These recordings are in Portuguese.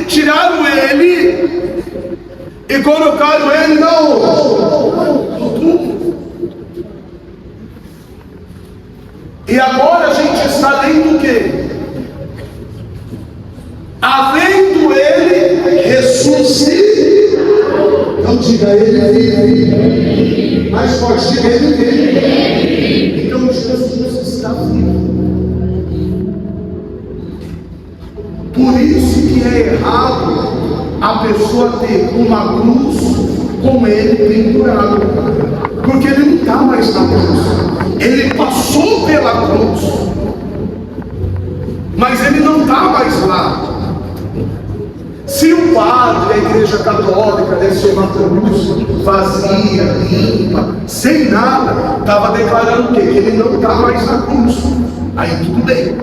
tiraram ele e colocaram ele no túmulo. E agora a gente está lendo o quê? Havendo ele ressuscitado. Não diga ele, mais forte, diga ele. Então Jesus está vivo. Por isso que é errado a pessoa ter uma cruz com ele pendurado, porque ele não está mais na cruz, ele passou pela cruz, mas ele não está mais lá. Se o padre da igreja católica deixou uma cruz vazia, limpa, sem nada, estava declarando o quê? Que ele não está mais na cruz. Aí tudo bem.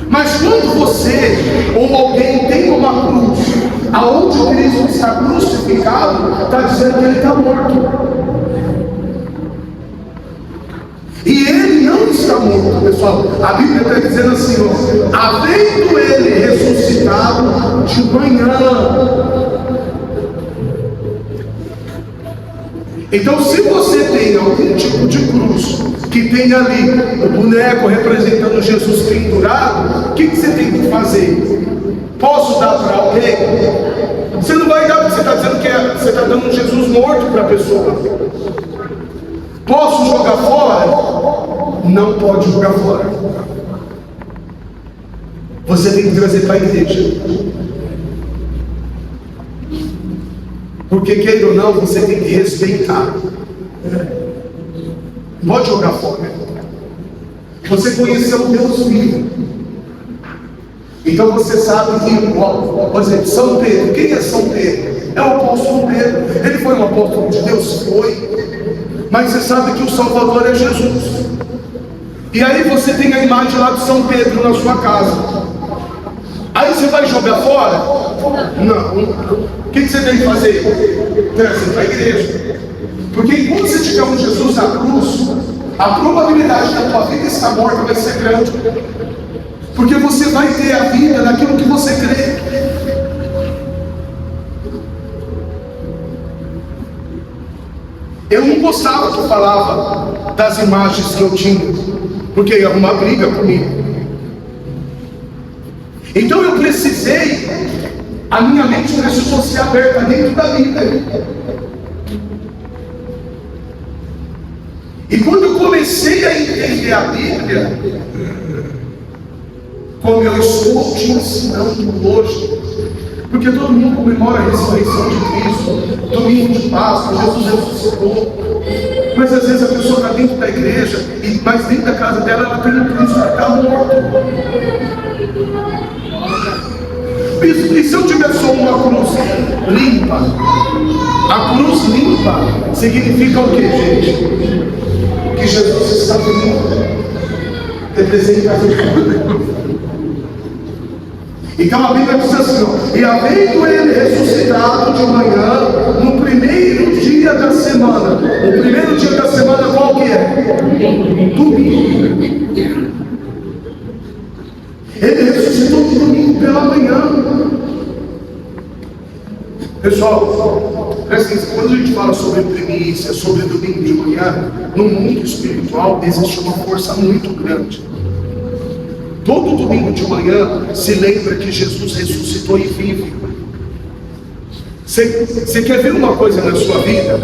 Mas quando você ou alguém tem uma cruz, aonde o Cristo está crucificado, está dizendo que ele está morto. E ele não está morto, pessoal. A Bíblia está dizendo assim, ó, havendo ele ressuscitado de manhã. Então, se você tem algum tipo de cruz que tem ali o boneco representando Jesus pendurado, o que você tem que fazer? Posso dar para alguém? Você não vai dar, porque você está dizendo que você está dando um Jesus morto para a pessoa. Posso jogar fora? Não pode jogar fora. Você tem que trazer para a igreja. Porque, queira ou não, você tem que respeitar. Pode jogar fora. Você conheceu o Deus vivo. Então você sabe que, por exemplo, São Pedro. Quem é São Pedro? É o apóstolo Pedro. Ele foi um apóstolo de Deus? Foi. Mas você sabe que o Salvador é Jesus. E aí você tem a imagem lá de São Pedro na sua casa. Aí você vai jogar fora? Não. O que você tem que fazer? Trazer para a igreja. Porque enquanto você tiver um Jesus na cruz, a probabilidade da tua vida estar morta vai ser grande. Porque você vai ter a vida naquilo que você crê. Eu não gostava que eu falava das imagens que eu tinha, porque ia arrumar briga comigo. Então eu precisei, a minha mente precisou ser aberta dentro da Bíblia. E quando eu comecei a entender a Bíblia, como eu estou te ensinando hoje, porque todo mundo comemora a ressurreição de Cristo, domingo de Páscoa, Jesus ressuscitou. Mas às vezes a pessoa está dentro da igreja, mas dentro da casa dela ela tem um Cristo que está morto. E se eu tiver só uma cruz limpa? A cruz limpa significa o que, gente? Que Jesus está vivo. Representa a vida. Então a Bíblia diz assim, ó, e havendo ele ressuscitado de manhã, no primeiro dia da semana. O primeiro dia da semana qual que é? Domingo. Ele ressuscitou no domingo pela manhã. Pessoal, presta atenção, quando a gente fala sobre primícia, sobre domingo de manhã, no mundo espiritual existe uma força muito grande. Todo domingo de manhã se lembra que Jesus ressuscitou e vive. Você quer ver uma coisa na sua vida?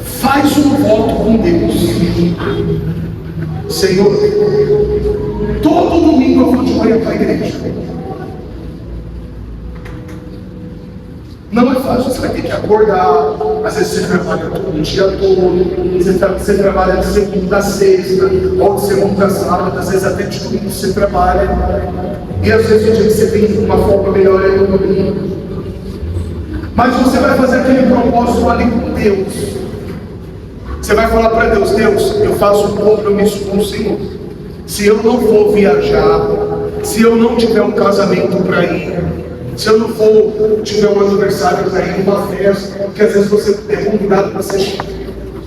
Faz um voto com Deus. Senhor, todo domingo eu vou de manhã para a igreja. Não é fácil, você vai ter que acordar. Às vezes você trabalha todo o dia todo, você trabalha de segunda a sexta, ou de segunda a sábado, às vezes até de domingo você trabalha. E às vezes o dia que você tem uma folga melhor é no domingo. Mas você vai fazer aquele propósito ali com Deus. Você vai falar para Deus, Deus, eu faço um compromisso com o Senhor. Se eu não for viajar, se eu não tiver um casamento para ir, se eu não for, tiver um aniversário para ir, uma festa, porque às vezes você é convidado para ser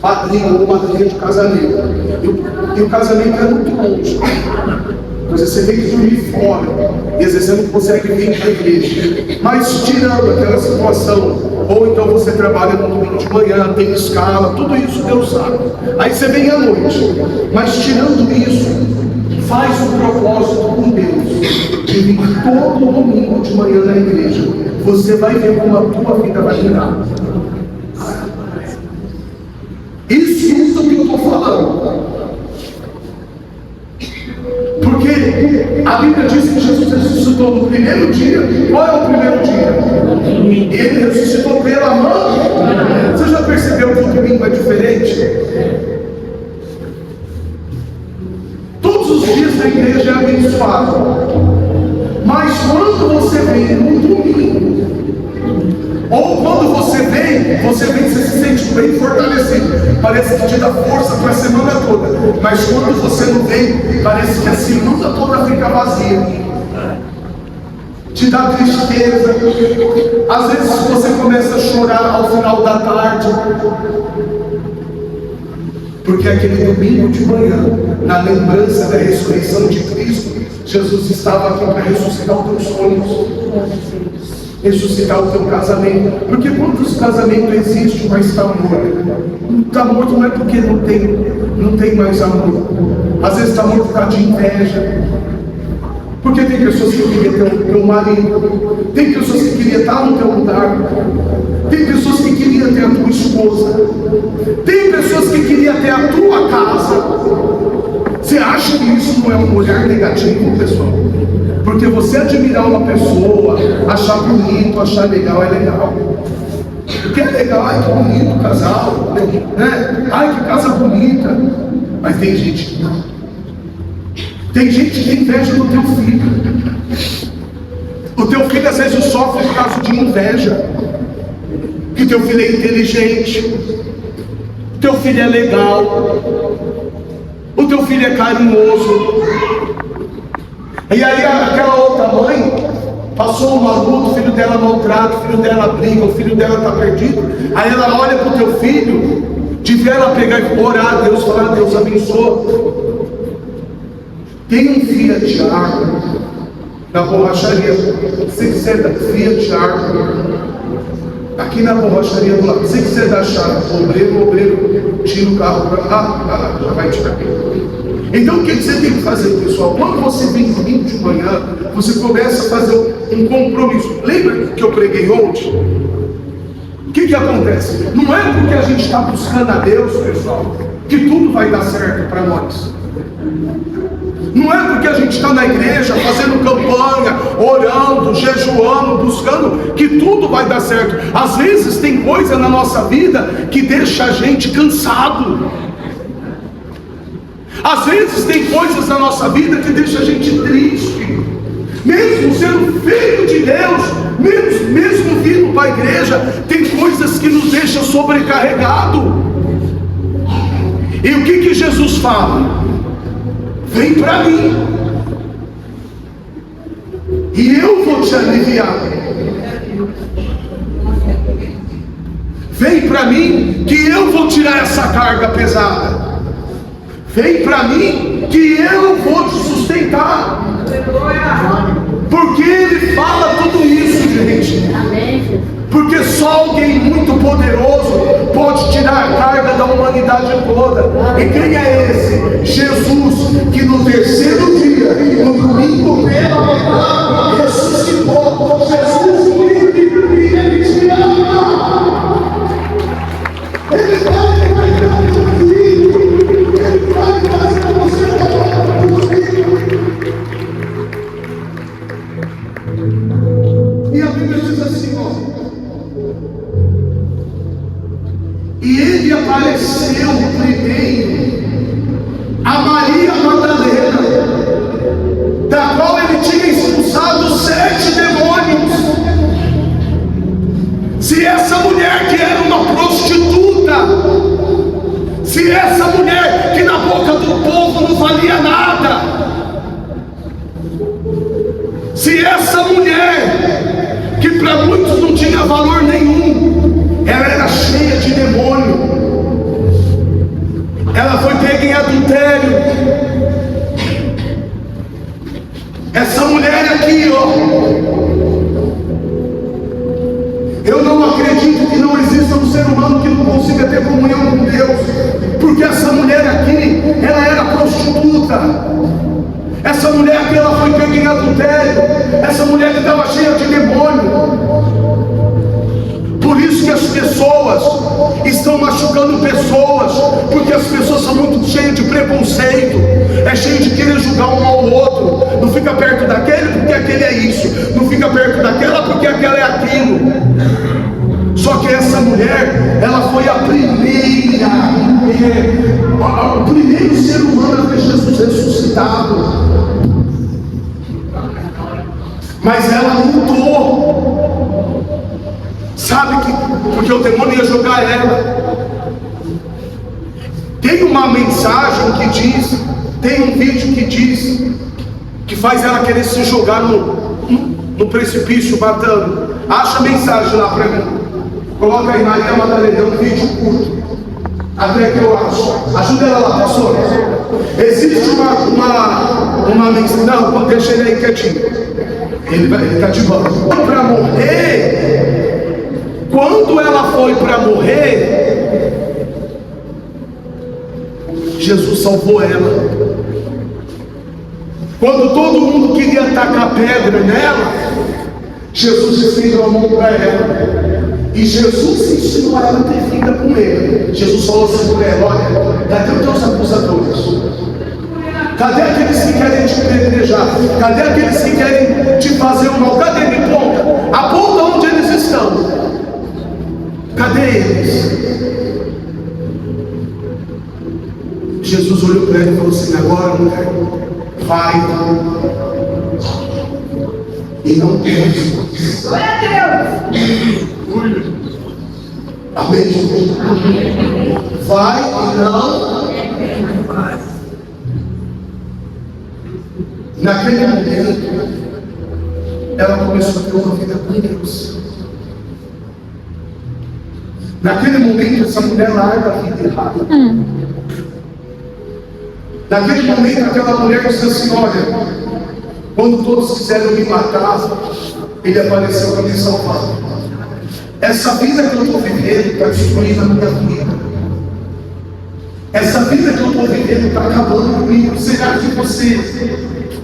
padrinho ou madrinha de casamento. E o casamento é muito longe. Você você tem que dormir fora, e às vezes você não consegue vir para a igreja. Mas tirando aquela situação, ou então você trabalha no domingo de manhã, tem escala, tudo isso Deus sabe. Aí você vem à noite. Mas tirando isso, faz um propósito com Deus de vir todo domingo de manhã na igreja. Você vai ver como a tua vida vai virar. Isso é o que eu estou falando. Porque a Bíblia diz que Jesus ressuscitou no primeiro dia. Qual é o primeiro dia? Ele ressuscitou pela mão. Você já percebeu que o domingo é diferente? Todos os dias da igreja é abençoado. Mas quando você vem no domingo, ou quando você se sente bem fortalecido, parece que te dá força para a semana toda. Mas quando você não vem, parece que a semana toda fica vazia, te dá tristeza. Às vezes você começa a chorar ao final da tarde, porque aquele domingo de manhã, na lembrança da ressurreição de Cristo, Jesus estava aqui para ressuscitar os teus sonhos, ressuscitar o teu casamento. Porque quantos casamentos existem, mas está morto? Está morto não é porque não tem mais amor. Às vezes está morto por causa de inveja. Porque tem pessoas que queriam ter o teu marido, tem pessoas que queriam estar no teu lugar, tem pessoas que queriam ter a tua esposa, tem pessoas que queriam ter a tua casa. Você acha que isso não é um olhar negativo, pessoal? Porque você admirar uma pessoa, achar bonito, achar legal, é legal. Porque é legal, ai que bonito o casal, né? Ai que casa bonita. Mas tem gente que não. Tem gente que tem inveja do teu filho. O teu filho às vezes sofre por causa de inveja. Que teu filho é inteligente, teu filho é legal, o teu filho é carinhoso. E aí aquela outra mãe passou uma luta, o filho dela maltrata, o filho dela briga, o filho dela está perdido. Aí ela olha para o teu filho, devia ela pegar e orar a Deus, falar: Deus abençoa. Tem um Fiat Argo na borracharia. Se quiser dar Fiat Argo aqui na borracharia do lado, se quiser dar chave, o obreiro tira o carro para lá, já vai tirar. Então o que você tem que fazer, pessoal? Quando você vem domingo de manhã, você começa a fazer um compromisso. Lembra que eu preguei ontem? O que acontece? Não é porque a gente está buscando a Deus, pessoal, que tudo vai dar certo para nós. Não é porque a gente está na igreja fazendo campanha, orando, jejuando, buscando, que tudo vai dar certo. Às vezes tem coisa na nossa vida que deixa a gente cansado. Às vezes tem coisas na nossa vida que deixa a gente triste. Mesmo sendo filho de Deus, mesmo vindo para a igreja, tem coisas que nos deixam sobrecarregado. E o que Jesus fala? Vem para mim, e eu vou te aliviar. Vem para mim, que eu vou tirar essa carga pesada. Vem para mim, que eu vou te sustentar. Porque Ele fala tudo isso, gente. Porque só alguém muito poderoso pode tirar a carga da humanidade toda. E quem é esse? Jesus, que no terceiro dia, no domingo pela manhã, ressuscitou. Jesus vive, Ele te ama. Ele vai cuidar do teu filho. Ele vai fazer você voltar para o filho. E a Bíblia diz assim, ó. E ele apareceu primeiro a Maria Madalena, da qual ele tinha expulsado 7 demônios. Se essa mulher que era uma prostituta, se essa mulher que na boca do povo não valia nada, se essa mulher que para muitos não tinha valor nenhum, ela era cheia de demônio, ela foi pega em adultério, Essa mulher aqui, ó, eu não acredito que não exista um ser humano que não consiga ter comunhão com Deus, porque essa mulher aqui, ela era prostituta. Essa mulher aqui, ela foi pega em adultério. Essa mulher que estava cheia de demônio. Por isso que as pessoas estão machucando pessoas, porque as pessoas são muito cheias de preconceito, é cheio de querer julgar um ao outro. Não fica perto daquele porque aquele é isso, não fica perto daquela porque aquela é aquilo. Só que essa mulher, ela foi a primeira, o primeiro ser humano a ver Jesus ressuscitado. Mas ela lutou. Sabe que, porque o demônio ia jogar ela. Tem uma mensagem que diz, tem um vídeo que diz, que faz ela querer se jogar no precipício, matando. Acha a mensagem lá para mim. Coloca aí, Maria Madalena, um vídeo curto. Até que eu acho. Ajuda ela lá, pastor. Existe uma mensagem. Não, deixa ele aí quietinho. Ele está de volta. Para morrer, quando ela foi para morrer, Jesus salvou ela. Quando todo mundo queria tacar pedra nela, Jesus estendeu a mão para ela. E Jesus ensinou a ela a ter vida com ele. Jesus falou assim para ela: olha, cadê os teus acusadores? Cadê aqueles que querem te apedrejar? Cadê aqueles que querem te fazer o mal? Cadê? Me aponta. Aponta onde eles estão. Cadê eles? Jesus olhou para ela e falou assim: agora, mulher, vai e não temas. Glória a Deus! Amém? Vai e não. Naquele momento, ela começou a ter uma vida com Deus. Naquele momento, essa mulher larga a vida errada. Naquele momento, aquela mulher disse assim: olha, quando todos quiseram me matar, ele apareceu para me salvar. Essa vida que eu estou vivendo está destruindo a minha vida. Essa vida que eu estou vivendo está acabando comigo. Será que você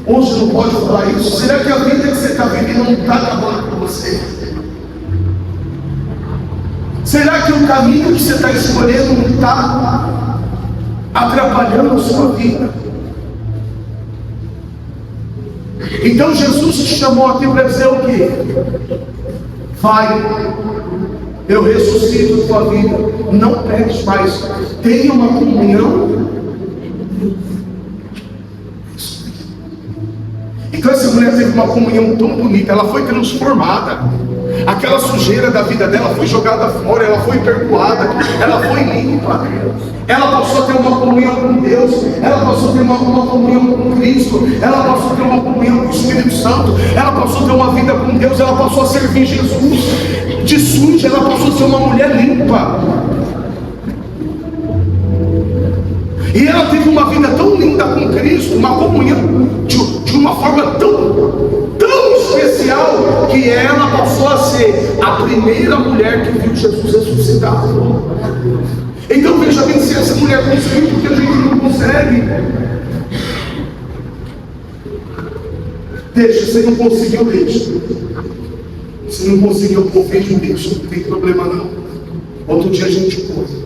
hoje não pode falar isso? Será que a vida que você está vivendo não está acabando com você? Será que o caminho que você está escolhendo não está atrapalhando a sua vida? Então Jesus te chamou aqui para dizer o quê? Vai, eu ressuscito a tua vida, não peques mais, tenha uma comunhão. Então essa mulher teve uma comunhão tão bonita, ela foi transformada. Aquela sujeira da vida dela foi jogada fora, ela foi perdoada, ela foi limpa. Ela passou a ter uma comunhão com Deus, ela passou a ter uma comunhão com Cristo, ela passou a ter uma comunhão com o Espírito Santo, ela passou a ter uma vida com Deus, ela passou a servir Jesus de suja, ela passou a ser uma mulher limpa. E ela teve uma vida tão linda com Cristo, uma comunhão de uma forma tão especial, que ela passou a ser a primeira mulher que viu Jesus ressuscitado. Então veja bem, se essa mulher conseguiu, porque a gente não consegue. Deixa, você não conseguiu, deixa. Se não conseguiu, confie em Deus, não tem problema não. Outro dia a gente pode.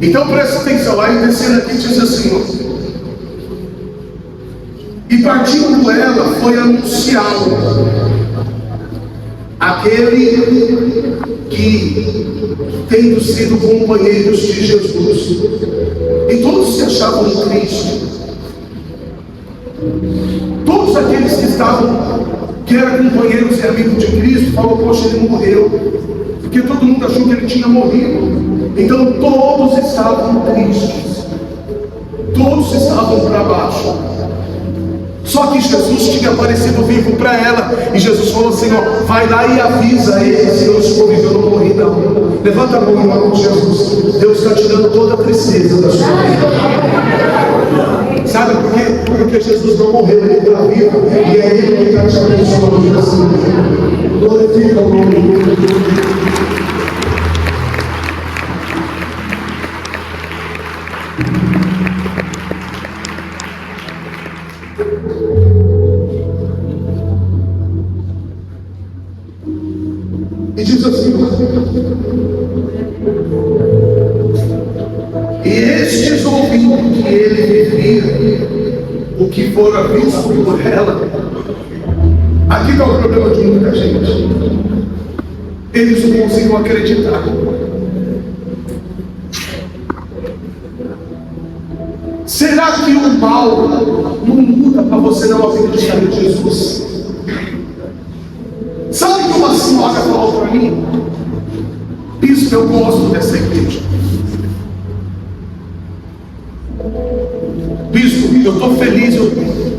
Então presta atenção, aí descendo aqui diz assim, ó. E partindo ela foi anunciá-lo, aquele que, tendo sido companheiros de Jesus, e todos se achavam tristes, todos aqueles que estavam, que eram companheiros e amigos de Cristo, falaram: poxa, ele morreu, porque todo mundo achou que ele tinha morrido. Então todos estavam tristes, todos estavam para baixo. Só que Jesus tinha aparecido vivo para ela, e Jesus falou assim: ó, vai lá e avisa eles que eu estou vivo, eu não morri não. Levanta a mão em nome de Jesus. Deus está tirando toda a tristeza da sua vida. Sabe por quê? Porque Jesus não morreu, ele está vivo. E é ele que está te abençoando assim. Glorifica o nome de Deus. E diz assim: e estes ouvindo que ele vivia, o que fora visto por ela. Aqui está o problema de muita gente. Eles não conseguem acreditar. Será que o mal não muda para você não acreditar em Jesus? Sabe o que uma senhora falou para mim? Bispo, eu gosto dessa igreja. Bispo, eu estou feliz,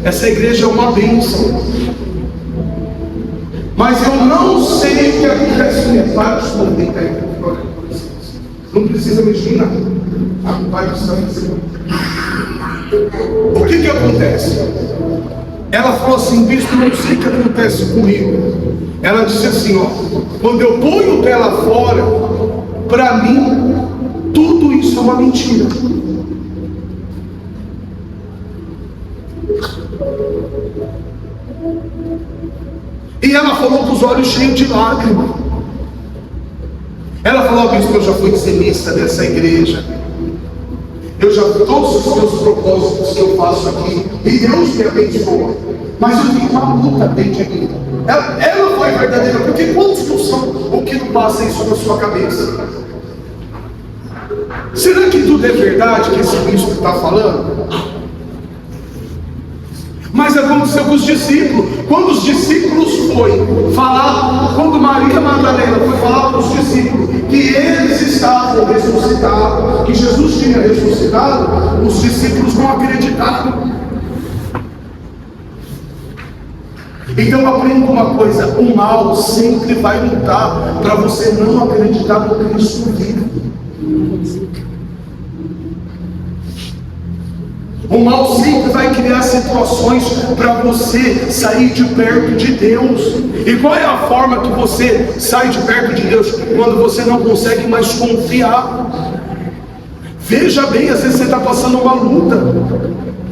essa igreja é uma bênção. Mas eu não sei o que acontece com vários momentos. Não precisa mexer em nada. A pai está dizendo. O que acontece? Ela falou assim: bispo, não sei o que acontece comigo. Ela disse assim: ó, quando eu ponho o pé lá fora, para mim, tudo isso é uma mentira. E ela falou com os olhos cheios de lágrimas. Ela falou: bispo, eu já fui dizimista dessa igreja. Eu já todos os meus propósitos que eu faço aqui, e Deus me abençoa. Mas eu tenho uma luta dentro de mim. Ela foi verdadeira, porque quantos não são o que não passa isso na sua cabeça? Será que tudo é verdade que esse bispo está falando? Mas aconteceu com os discípulos. Quando os discípulos foram falar, quando Maria Madalena foi falar para os discípulos que eles estavam ressuscitados, que Jesus tinha ressuscitado, os discípulos não acreditaram. Então aprenda uma coisa: o mal sempre vai lutar para você não acreditar no Cristo vivo. O mal sempre vai criar situações para você sair de perto de Deus. E qual é a forma que você sai de perto de Deus? Quando você não consegue mais confiar. Veja bem, às vezes você está passando uma luta,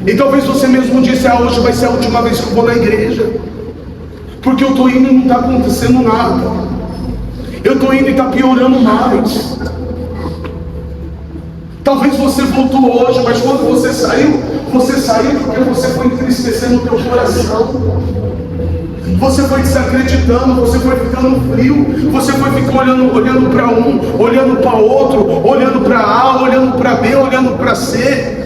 e talvez você mesmo disse: hoje vai ser a última vez que eu vou na igreja, porque eu estou indo e não está acontecendo nada. Eu estou indo e está piorando mais. Talvez você voltou hoje, mas quando você saiu porque você foi entristecendo o teu coração. Você foi desacreditando, você foi ficando frio, você foi ficando olhando para um, olhando para outro, olhando para A, olhando para B, olhando para C.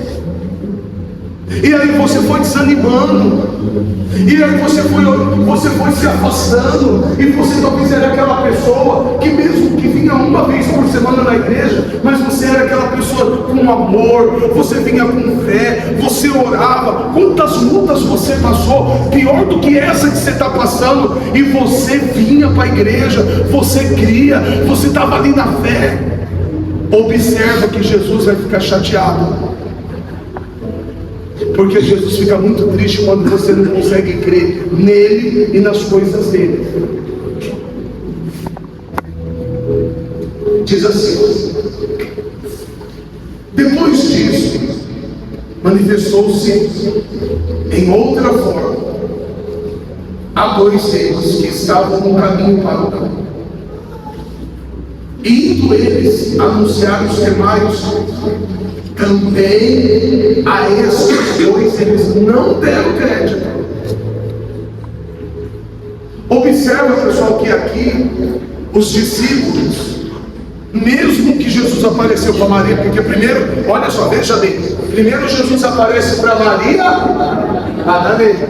E aí você foi desanimando. E aí você foi se afastando. E você talvez era aquela pessoa que mesmo que vinha uma vez por semana na igreja, mas você era aquela pessoa com amor, você vinha com fé, você orava. Quantas lutas você passou, pior do que essa que você está passando, e você vinha para a igreja, você cria, você estava ali na fé. Observa que Jesus vai ficar chateado, porque Jesus fica muito triste quando você não consegue crer nele e nas coisas dele. Diz assim: depois disso, manifestou-se em outra forma a dois deles que estavam no caminho para o campo. Indo eles anunciar os demais, também a estes dois eles não deram crédito. Observa, pessoal, que aqui os discípulos, mesmo que Jesus apareceu para Maria, porque primeiro, olha só, veja bem, primeiro Jesus aparece para Maria Madalena,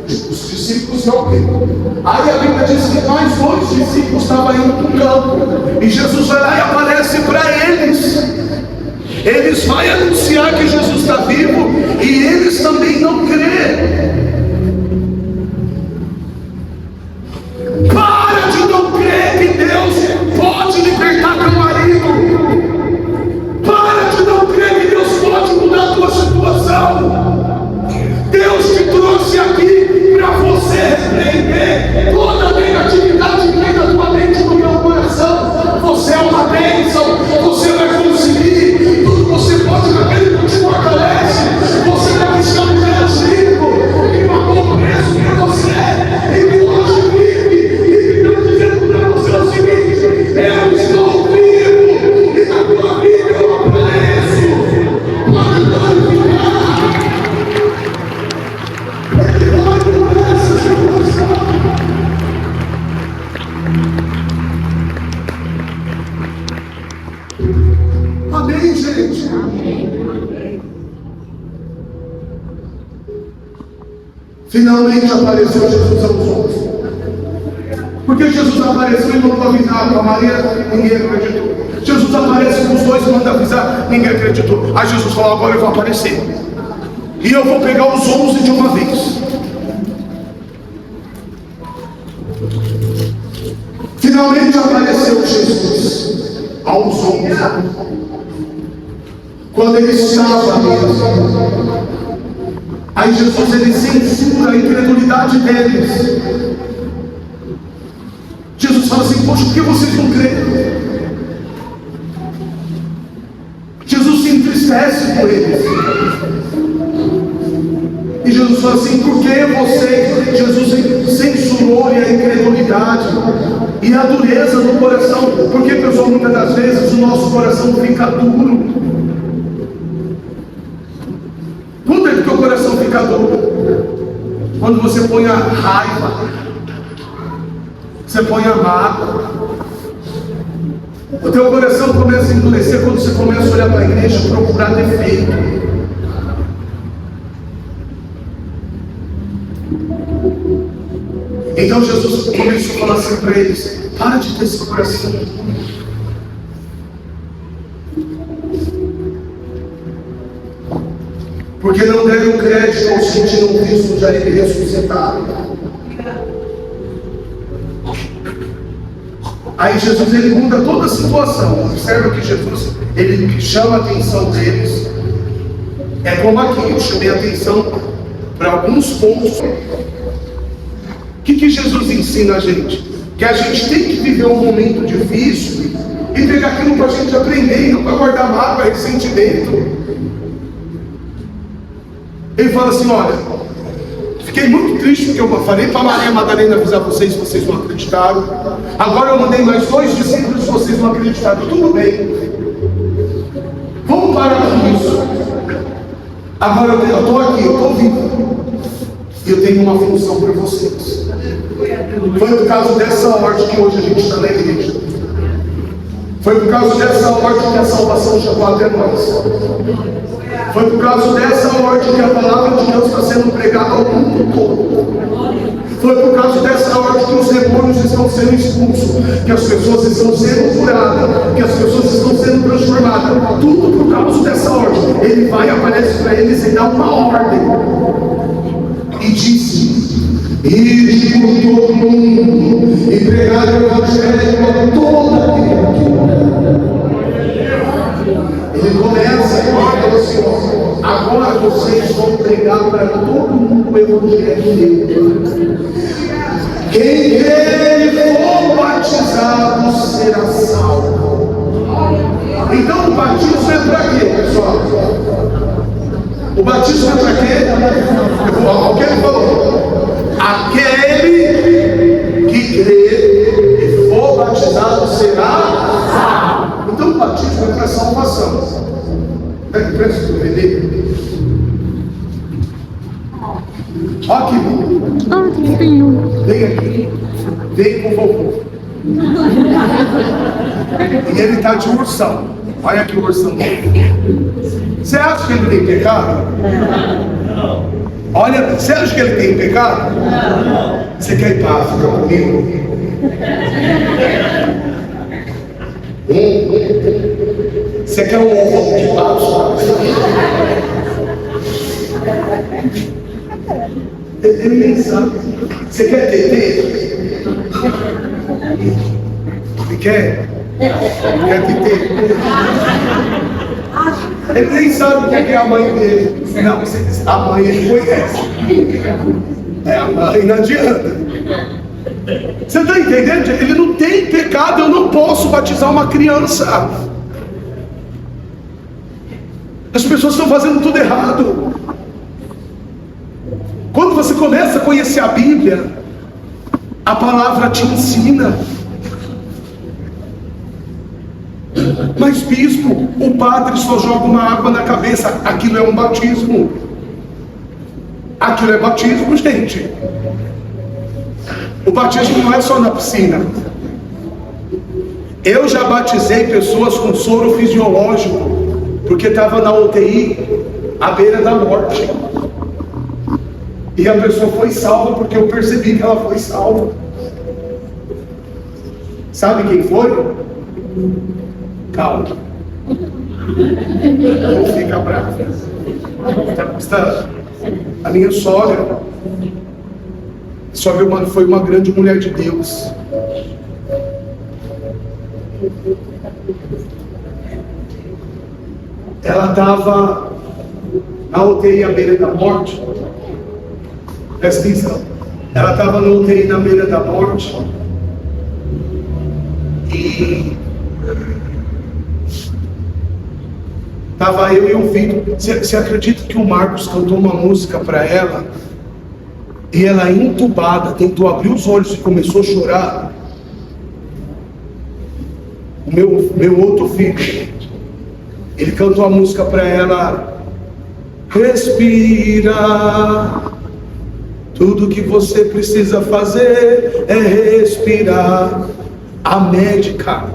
os discípulos não viram. Aí a Bíblia diz que mais dois discípulos estavam indo para o campo, e Jesus vai lá e aparece para eles. Eles vão anunciar que Jesus está vivo, e eles também não crêem. Para de não crer que Deus pode libertar teu marido. Para de não crer que Deus pode mudar a tua situação. Finalmente apareceu Jesus aos homens. Porque Jesus apareceu e mandou avisar para Maria, ninguém acreditou. Jesus aparece com os dois e manda avisar, ninguém acreditou. Aí Jesus falou: agora eu vou aparecer. E eu vou pegar os 11 de uma vez. Finalmente apareceu Jesus aos 11. Quando ele estava à mesa. Aí Jesus ele censura a incredulidade deles. Jesus fala assim: poxa, por que vocês não creem? Jesus se entristece com eles. E Jesus fala assim: por que vocês? Jesus censurou a incredulidade e a dureza do coração. Porque, pessoal, muitas das vezes o nosso coração fica duro. Quando é que o teu coração fica duro? Quando você põe a raiva, você põe a mágoa. O teu coração começa a endurecer quando você começa a olhar para a igreja e procurar defeito. Então Jesus começou a falar assim para eles: para de ter esse coração. Porque não deram crédito aos que tinham visto já ele ressuscitado. Aí Jesus ele muda toda a situação. Observa que Jesus ele chama a atenção deles. É como aqui, eu chamei a atenção para alguns pontos. O que Jesus ensina a gente? Que a gente tem que viver um momento difícil e pegar aquilo para a gente aprender, não para guardar mágoa, ressentimento. Ele fala assim: olha, fiquei muito triste porque eu falei para Maria Madalena avisar vocês não acreditaram. Agora eu mandei mais 2 discípulos e vocês não acreditaram. Tudo bem, vamos parar com isso. Agora eu estou aqui, eu estou vivo. E eu tenho uma função para vocês. Foi por causa dessa ordem que hoje a gente está na igreja. Foi por causa dessa ordem que a salvação chegou até nós. Foi por causa dessa ordem que a palavra de Deus está sendo pregada ao mundo todo. Foi por causa dessa ordem que os demônios estão sendo expulsos, que as pessoas estão sendo curadas, que as pessoas estão sendo transformadas. Tudo por causa dessa ordem. Ele vai, aparece para eles e dá uma ordem. E disse: ide por todo mundo e pregar o evangelho a toda a criatura. Ele começa e fala assim: agora vocês vão pregar para todo mundo o evangelho de Deus. Quem crer e for batizado será salvo. Então o batismo é para quê, pessoal? O batismo é para quê? O que ele falou? Aquele que crer e for batizado será salvo. Então o batismo é para salvação. Presta para entender. Olha aqui. Vem aqui. Vem com o vovô. E ele está de ursão. Olha aqui o ursão dele. Você acha que ele tem pecado? Não. Olha, você acha que ele tem pecado? Não. Você quer ir para a África comigo? Você quer um ovo de pato? Ele nem sabe. Você quer TT? Você quer? Quer TT? Ele nem sabe o que é a mãe dele. Não, a mãe ele conhece. É a mãe, não adianta. Você está entendendo? Ele não tem pecado, eu não posso batizar uma criança. As pessoas estão fazendo tudo errado. Quando você começa a conhecer a Bíblia, a palavra te ensina. Mas bispo, o padre só joga uma água na cabeça. Aquilo é um batismo. Aquilo é batismo, gente. O batismo não é só na piscina. Eu já batizei pessoas com soro fisiológico, porque estava na UTI à beira da morte. E a pessoa foi salva porque eu percebi que ela foi salva. Sabe quem foi? Calma. Não fica bravo. A minha sogra foi uma grande mulher de Deus. Ela estava na UTI à beira da morte. Presta atenção. Ela estava na UTI na beira da morte. E estava eu e o Vitor. Você acredita que o Marcos cantou uma música para ela? E ela, entubada, tentou abrir os olhos e começou a chorar. O meu outro filho, ele cantou a música para ela. Respira. Tudo que você precisa fazer é respirar. A médica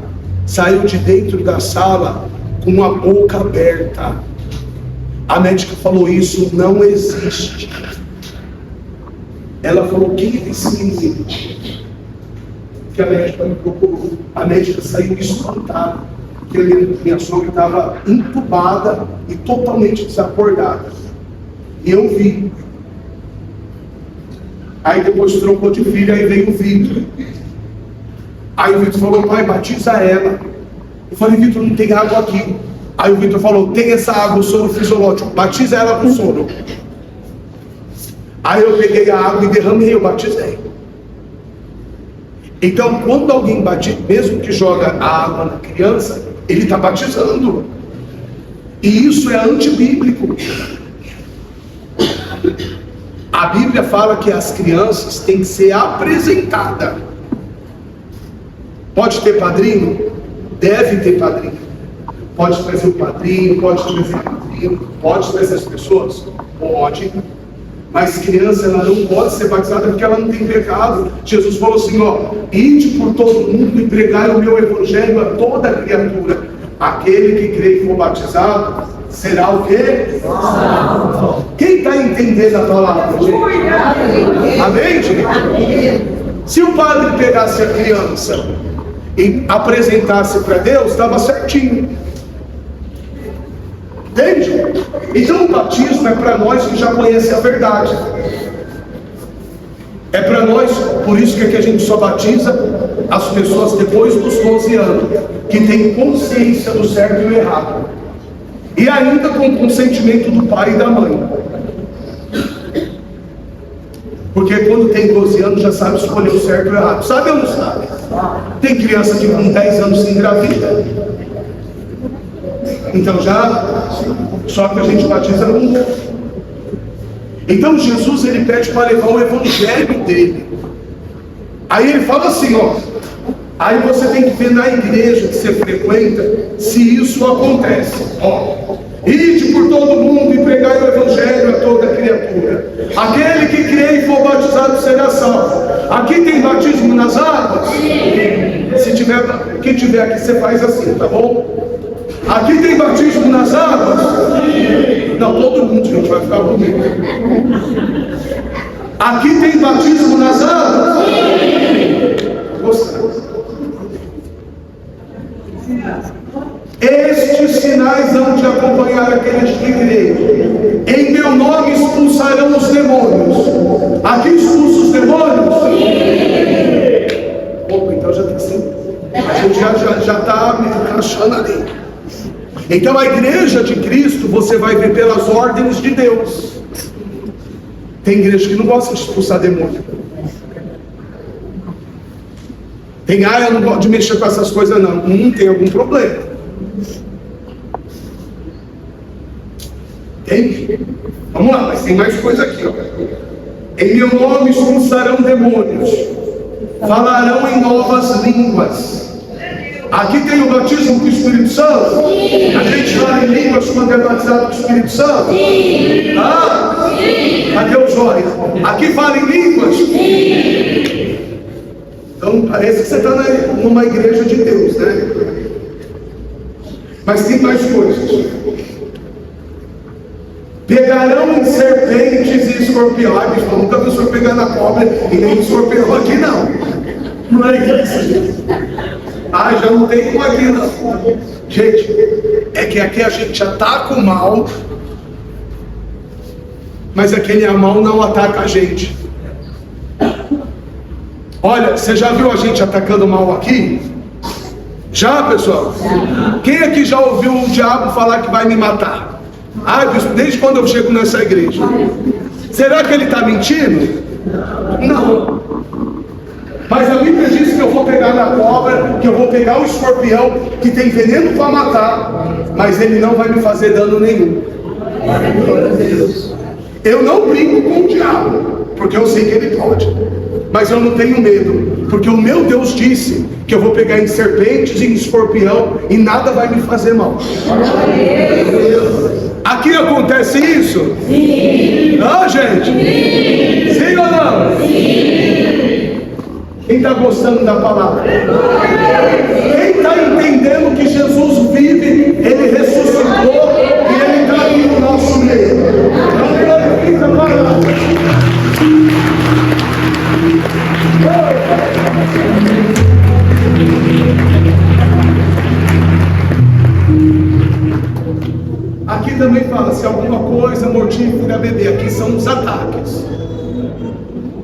saiu de dentro da sala com a boca aberta. A médica falou: isso não existe. Ela falou: quem é esse menino? Que a médica me procurou. A médica saiu espantada, porque minha sogra estava entubada e totalmente desacordada. E eu vi. Aí depois trocou de filho, aí veio o Vitor. Aí o Vitor falou: pai, batiza ela. Eu falei: Vitor, não tem água aqui. Aí o Vitor falou: tem essa água, o soro fisiológico, batiza ela com soro. Aí eu peguei a água e derramei, eu batizei. Então, quando alguém batiza, mesmo que joga a água na criança, ele está batizando. E isso é antibíblico. A Bíblia fala que as crianças têm que ser apresentadas. Pode ter padrinho? Deve ter padrinho. Pode trazer o padrinho, pode trazer a madrinha, pode trazer as pessoas? Pode. Mas criança, ela não pode ser batizada porque ela não tem pecado. Jesus falou assim, ó: ide por todo mundo e pregai o meu evangelho a toda criatura. Aquele que crê e for batizado será o quê? Quem está entendendo a palavra? Amém, gente? Se o padre pegasse a criança e apresentasse para Deus, estava certinho. Entende? Então o batismo é para nós que já conhecem a verdade. É para nós, por isso que a gente só batiza as pessoas depois dos 12 anos, que tem consciência do certo e do errado. E ainda com consentimento do pai e da mãe. Porque quando tem 12 anos já sabe escolher o certo e o errado. Sabe ou não sabe? Tem criança que com 10 anos se engravida. Então só que a gente batiza nunca. Então Jesus, ele pede para levar o evangelho dele. Aí ele fala assim, ó: aí você tem que ver na igreja que você frequenta se isso acontece. Ó: ide por todo mundo e pregai o evangelho a toda criatura. Aquele que crê e for batizado será salvo. Aqui tem batismo nas águas? Se tiver, quem tiver aqui, você faz assim, tá bom? Aqui tem batismo nas águas? Não, todo mundo, gente, vai ficar comigo. Aqui tem batismo nas águas? Gostei. Estes sinais hão de acompanhar aqueles que creem. Em meu nome expulsarão os demônios. Aqui expulsa os demônios? Opa, então já tem que ser. A gente já está me encaixando ali. Então a igreja de Cristo você vai ver pelas ordens de Deus. Tem igreja que não gosta de expulsar demônio. Tem, eu não gosto de mexer com essas coisas não. Tem algum problema. Entende? Vamos lá, mas tem mais coisa aqui, ó. Em meu nome expulsarão demônios. Falarão em novas línguas. Aqui tem o batismo com o Espírito Santo? Sim. A gente fala em línguas quando é batizado com o Espírito Santo? Sim. Ah? Sim. Cadê o joia? Aqui fala em línguas? Sim. Então parece que você está numa igreja de Deus, né? Mas tem mais coisas. pegarão em serpentes e escorpiões. Ai, bicho, eu nunca vi o senhor pegar na cobra e nem no escorpião aqui, não. Não é isso. Ah, já não tem como aqui, não. Gente, é que aqui a gente ataca o mal, mas aquele mal não ataca a gente. Olha, você já viu a gente atacando o mal aqui? Já, pessoal? Quem aqui já ouviu o diabo falar que vai me matar? Ah, desde quando eu chego nessa igreja. Será que ele está mentindo? Não. Mas a Bíblia diz que eu vou pegar na cobra, que eu vou pegar o escorpião, que tem veneno para matar, mas ele não vai me fazer dano nenhum. Eu não brinco com o diabo, porque eu sei que ele pode. Mas eu não tenho medo, porque o meu Deus disse que eu vou pegar em serpentes e em escorpião e nada vai me fazer mal. Aqui acontece isso? Sim. Não, gente? Sim. Sim ou não? Sim. Quem está gostando da palavra? Quem está entendendo que Jesus vive, Ele ressuscitou e Ele está aqui no nosso meio? Então glorifica a palavra. Aqui também fala, se alguma coisa mortífera beber, aqui são os ataques.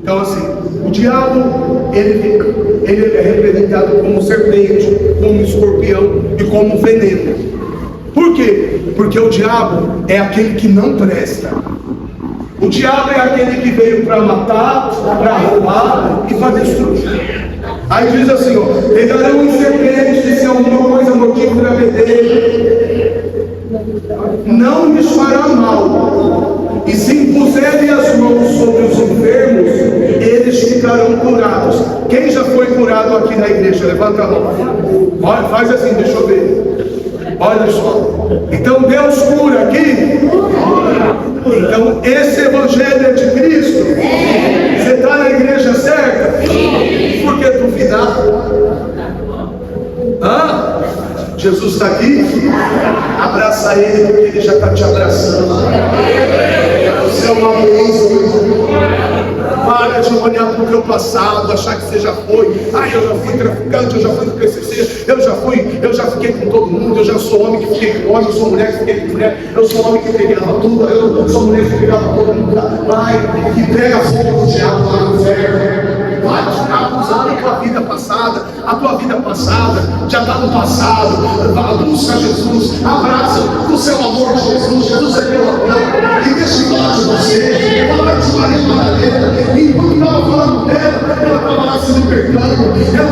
Então assim, o diabo, ele é representado como serpente, como escorpião e como veneno. Por quê? Porque o diabo é aquele que não presta. O diabo é aquele que veio para matar, para roubar e para destruir. Aí diz assim, ó, pegarão em serpentes, se alguma coisa mortífera beber, não lhes fará mal, e se impuserem as mãos sobre os enfermos, eles ficarão curados. Quem já foi curado aqui na igreja? Levanta a mão. Olha, faz assim, deixa eu ver. Olha só. Então Deus cura aqui. Então esse evangelho é de Cristo. Você está na igreja certa? Por que duvidar? Hã? Jesus está aqui? Abraça Ele, porque Ele já está te abraçando. Você é uma bênção. Para de olhar para o teu passado, achar que você já foi. Ah, eu já fui traficante, eu já fui do PCC, eu já fiquei com todo mundo, eu já sou homem que fiquei com homem, eu sou mulher que fiquei com mulher, eu sou homem que pegava tudo, eu sou mulher que pegava todo mundo. Vai, que pega fogo do diabo lá no inferno. Vai ficar acusando a tua vida passada. A tua vida passada já está no passado. Busca Jesus, abraça o seu amor de Jesus. Jesus é teu amor. E deixa eu falar de você. Fala de Maria Madalena. Enquanto estava falando dela, ela estava lá se libertando. Ela